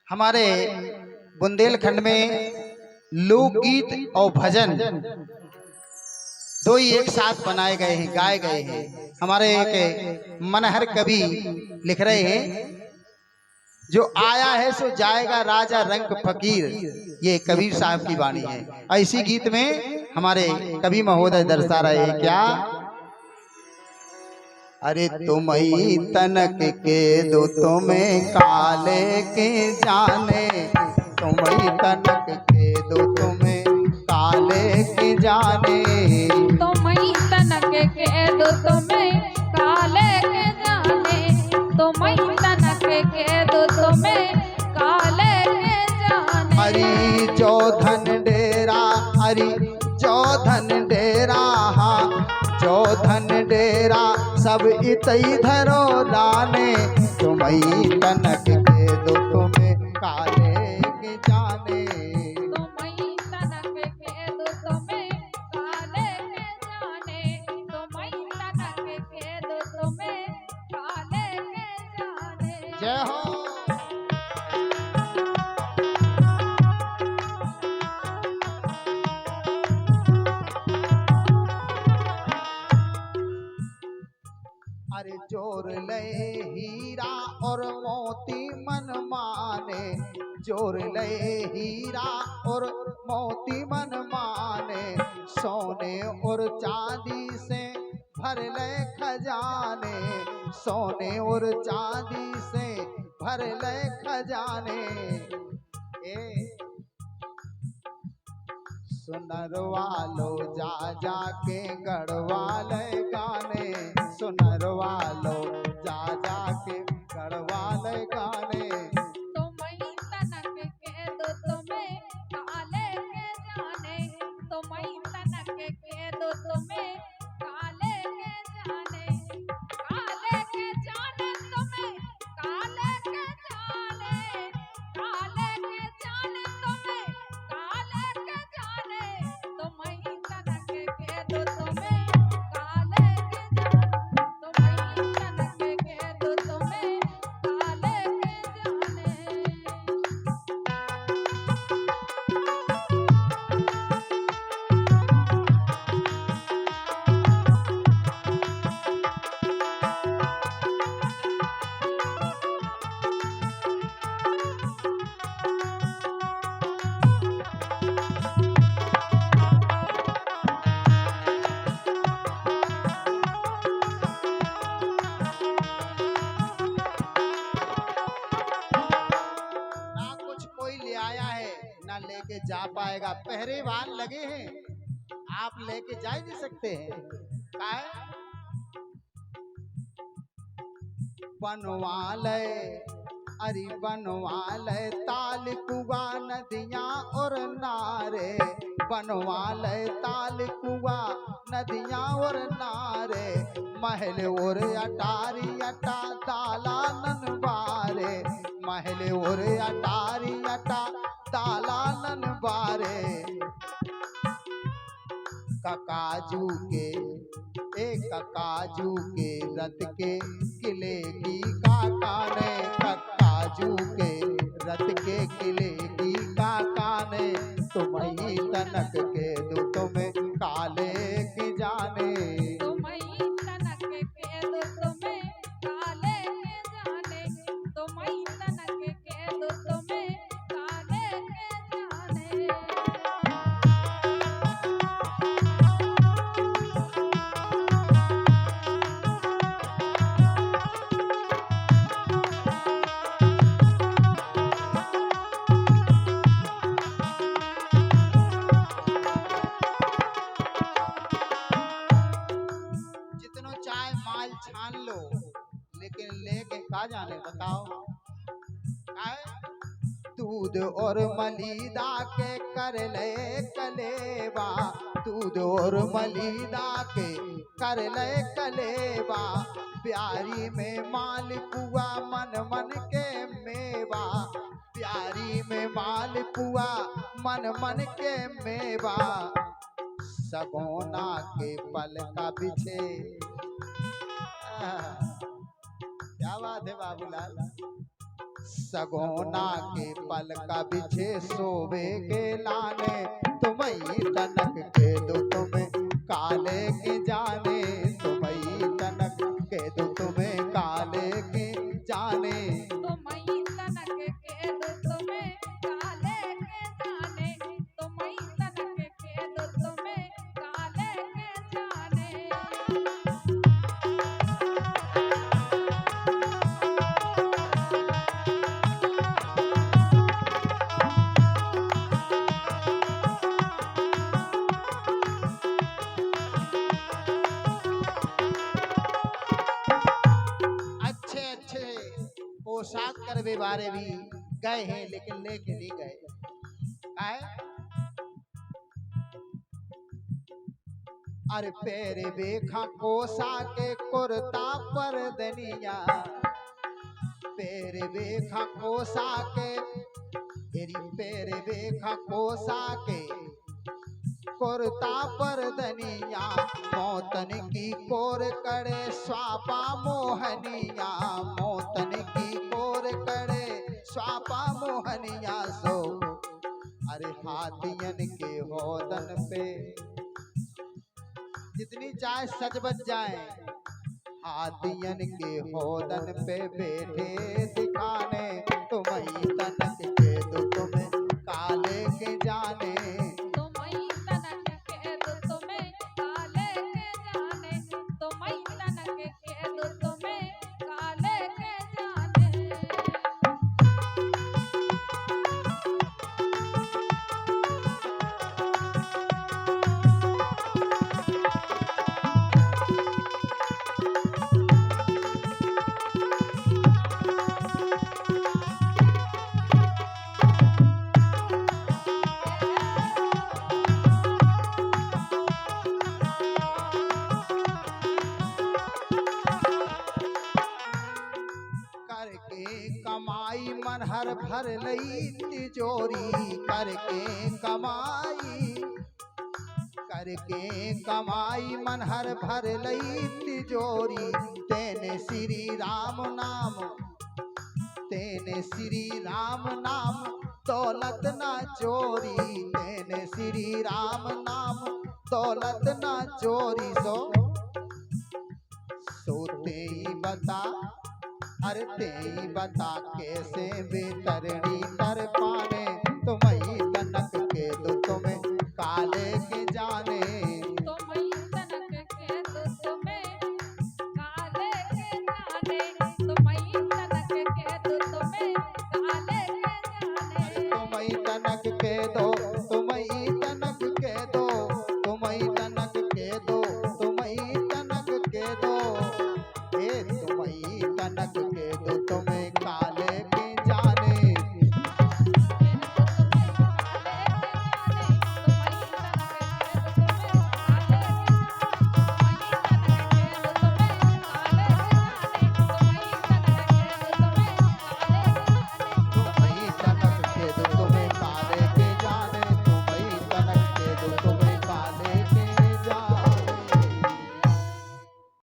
हमारे बुंदेलखंड में लोकगीत और भजन दो ही एक साथ बनाए गए हैं, गाए गए हैं। हमारे एक मनहर कवि लिख रहे हैं, जो आया है सो जाएगा राजा रंग फकीर। ये कबीर साहब की वाणी है। ऐसी गीत में हमारे कवि महोदय दर्शा रहे हैं क्या? अरे तुम ही तनक के दो तुम्हें काले के जाने, तुम ही तनक के दो तुम्हें काले के जाने, तुम ही तनक के दो तुम्हें काले के जाने, तुम ही तनक के दो तुम्हें काले के जाने। हरी जो धन डेरा, हरी जो धन डेरा, जो धन डेरा सब इतई धरो लाने, तुम ही तनक के दो तुम्हें काले के जाने, तुम ही तनक के दो तुम्हें काले के जाने, तुम ही तनक के दो तुम्हें काले के जाने। जय हो। अरे जोर ले हीरा और मोती मन माने, जोर ले हीरा और मोती मन माने, सोने और चांदी से भर ले खजाने, सोने और चांदी से भर ले खजाने। सुनर वालो जा जा के गढ़वाले गाने, सुनर वालो जा जा के गढ़वाले गाने, तुम ही तनक के दो तुम्हें काले के जाने, तुम ही तनक के दो तुम्हें काले के जाने, काले के जाने तुम्हें काले के जाने, काले के जाने तुम्हें काले के जाने, तुम ही तनक के दो तुम्हें काले के जाने, तुम ही तनक के दो तुम्हें काले के जाने। ना कुछ कोई ले आया है ना लेके जा पाएगा। पहरेवान लगे हैं, आप लेके जा ही नहीं सकते हैं। काय बनवाले, अरे बनवाले ताल कुआ नदियां और नारे, बनवाले ताल कुआ नदियां और नारे, महल और अटारी अटा दालानन बारे, महल और अटारी अटा दालानन बारे, ककाजू के एक काजू के रथ के किले की काका ने, ककाजू के रथ के किले की काका ने, तुम ही तनक के दो तुम्हें काले की जाने, तुम ही तनक के दो तुम्हें काले के जाने, तुम ही तनक के दो तुम्हें काले के जाने। जितनो चाहे माल छान लो, लेकिन लेके का जाने बताओ? काय दूध और मलीदा के कर ले कलेवा, दूध और मलीदा के कर ले कलेवा, प्यारी में माल पुआ मन मन के मेवा, प्यारी में माल पुआ मन मन के मेवा, सगोना के पल का बिछे। क्या बात है बाबूलाल। सगोना के पल का बिछे सोवे के लाने, तुम्हें तनक के दो तुम्हें काले के जाने, तुम्हें तनक के दो तुम्हें काले के जाने। तो मई तनक के दो तुम्हें काले के जाने, तो मई तनक के दो तुम्हें काले के जाने। अच्छे अच्छे पोशाक करवे बारे भी गए हैं, लेकिन लेके नहीं गए। आए अरे पैर बेखा कोसा के कुर्ता पर दनिया, पैर बेखा कोसा के, तेरी पैर बेखा कोसा के कुर्ता पर दनिया, मौतन की कोर करे स्वापा मोहनिया, मौतन की कोर करे स्वापा मोहनिया। सो अरे हाथियन के होदन पे जितनी चाहे सज बच जाए, हाथियन के होदन पे बैठे दिखाने, तुम्हें तनक के दो तुम्हें काले के जाने। तो मई तनक के दो तुम्हें काले के जाने, तो मई तनक के दो तुम्हें काले के जाने। करके कमाई मन हर भर लई तिजोरी, करके कमाई मन हर भर लई तिजोरी, तेने श्री राम नाम, तेने श्री राम नाम दौलत ना चोरी, तेने श्री राम नाम दौलत ना चोरी। सोते ही बता, अरे ते ही बता कैसे बेतरणी तर पाने, तुम्हें तनक के दो तुम्हें काले के जाने। तो मई तनक के दो तुम्हें काले के जाने, तो मई तनक के दो तुम्हें काले के जाने। तुम्हें तनक के दो